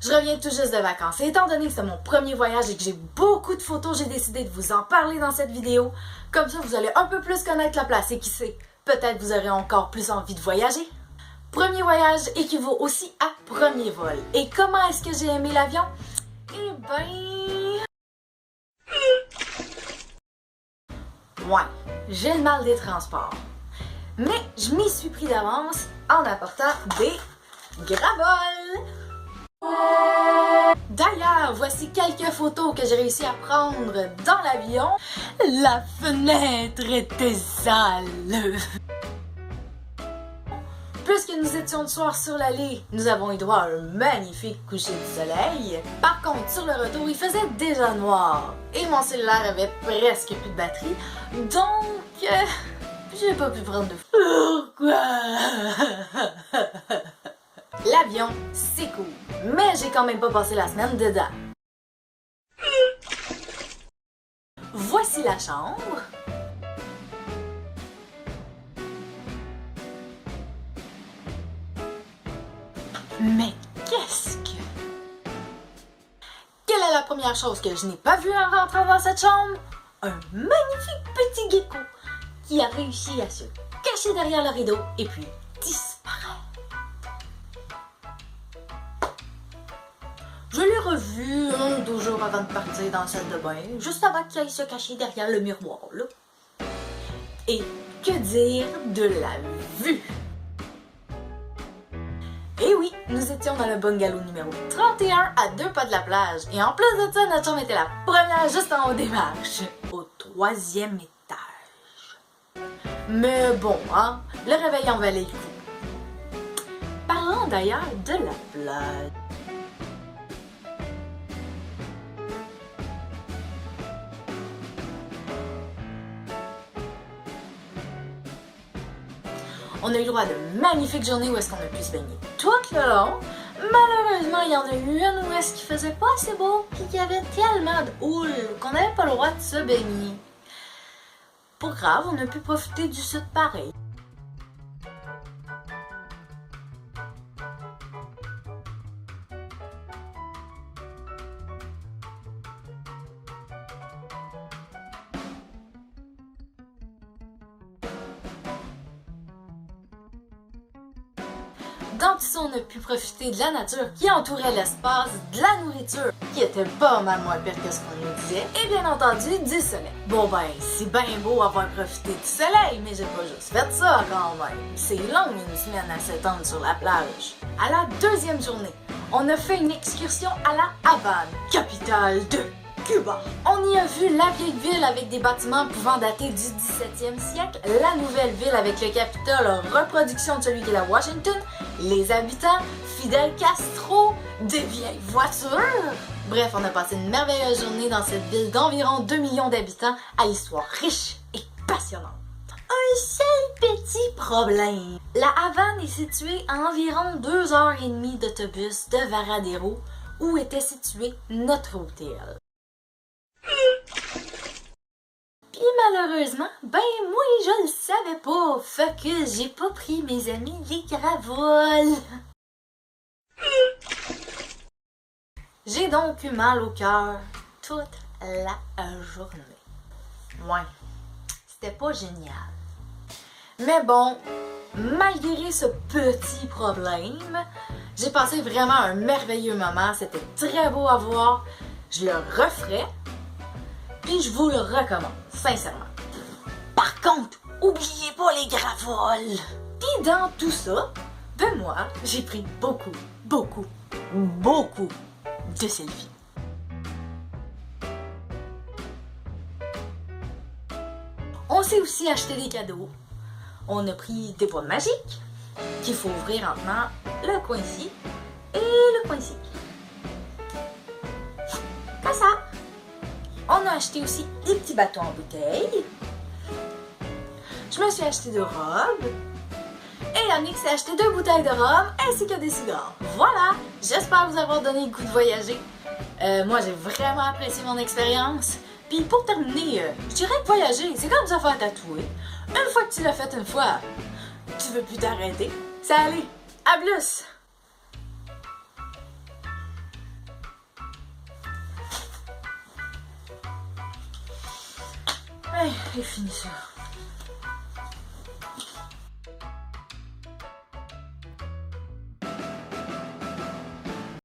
Je reviens tout juste de vacances et étant donné que c'est mon premier voyage et que j'ai beaucoup de photos, j'ai décidé de vous en parler dans cette vidéo. Comme ça, vous allez un peu plus connaître la place et qui sait, peut-être vous aurez encore plus envie de voyager. Premier voyage équivaut aussi à premier vol. Et comment est-ce que j'ai aimé l'avion? Eh ben... Ouais, j'ai le mal des transports. Mais je m'y suis pris d'avance en apportant des gravoles. D'ailleurs, voici quelques photos que j'ai réussi à prendre dans l'avion. La fenêtre était sale. Puisque nous étions le soir sur l'allée, nous avons eu droit à un magnifique coucher du soleil. Par contre, sur le retour, il faisait déjà noir. Et mon cellulaire avait presque plus de batterie. Donc, j'ai pas pu prendre de photos. Pourquoi? L'avion, c'est cool. Mais j'ai quand même pas passé la semaine dedans. Voici la chambre. Mais qu'est-ce que... Quelle est la première chose que je n'ai pas vue en rentrant dans cette chambre? Un magnifique petit gecko qui a réussi à se cacher derrière le rideau et puis disparaître. Je l'ai revu 1 ou 2 jours avant de partir dans la salle de bain, juste avant qu'il aille se cacher derrière le miroir, là. Et que dire de la vue? Et oui, nous étions dans le bungalow numéro 31 à 2 pas de la plage. Et en plus de ça, notre chambre était la première juste en haut des marches, au 3e étage. Mais bon, hein, le réveil en valait le coup. Parlons d'ailleurs de la plage. On a eu le droit à de magnifiques journées où est-ce qu'on a pu se baigner tout le long. Malheureusement, il y en a eu une où est-ce qu'il faisait pas assez beau et qu'il y avait tellement de houle qu'on n'avait pas le droit de se baigner. Pas grave, on a pu profiter du sud pareil. Dans tout ça, on a pu profiter de la nature qui entourait l'espace, de la nourriture qui était pas mal moins pire que ce qu'on nous disait, et bien entendu du soleil. Bon ben, c'est bien beau avoir profité du soleil, mais j'ai pas juste fait ça quand même. C'est long une semaine à s'étendre sur la plage. À la 2e journée, on a fait une excursion à la Havane, capitale de Cuba. On y a vu la vieille ville avec des bâtiments pouvant dater du 17e siècle, la nouvelle ville avec le Capitole, reproduction de celui qui est à Washington, les habitants, Fidel Castro, des vieilles voitures. Bref, on a passé une merveilleuse journée dans cette ville d'environ 2 millions d'habitants à l'histoire riche et passionnante. Un seul petit problème. La Havane est située à environ 2h30 d'autobus de Varadero, où était situé notre hôtel. Puis malheureusement, ben moi je le savais pas, fait que j'ai pas pris mes amis les gravoles. J'ai donc eu mal au cœur toute la journée. Ouais, c'était pas génial. Mais bon, malgré ce petit problème, j'ai passé vraiment un merveilleux moment, c'était très beau à voir, je le referai. Puis je vous le recommande, sincèrement. Par contre, oubliez pas les gravoles! Puis dans tout ça, ben moi, j'ai pris beaucoup de selfies. On s'est aussi acheté des cadeaux. On a pris des boîtes magiques qu'il faut ouvrir en tenant le coin ici et le coin ici. Comme ça! On a acheté aussi des petits bateaux en bouteille. Je me suis acheté 2 robes. Et Yannick s'est acheté 2 bouteilles de rhum ainsi que des cigares. Voilà! J'espère vous avoir donné le goût de voyager. Moi, j'ai vraiment apprécié mon expérience. Puis pour terminer, je dirais que voyager, c'est comme se faire tatouer. Une fois que tu l'as fait une fois, tu veux plus t'arrêter. Ça allait! À plus! Ouais, c'est fini ça.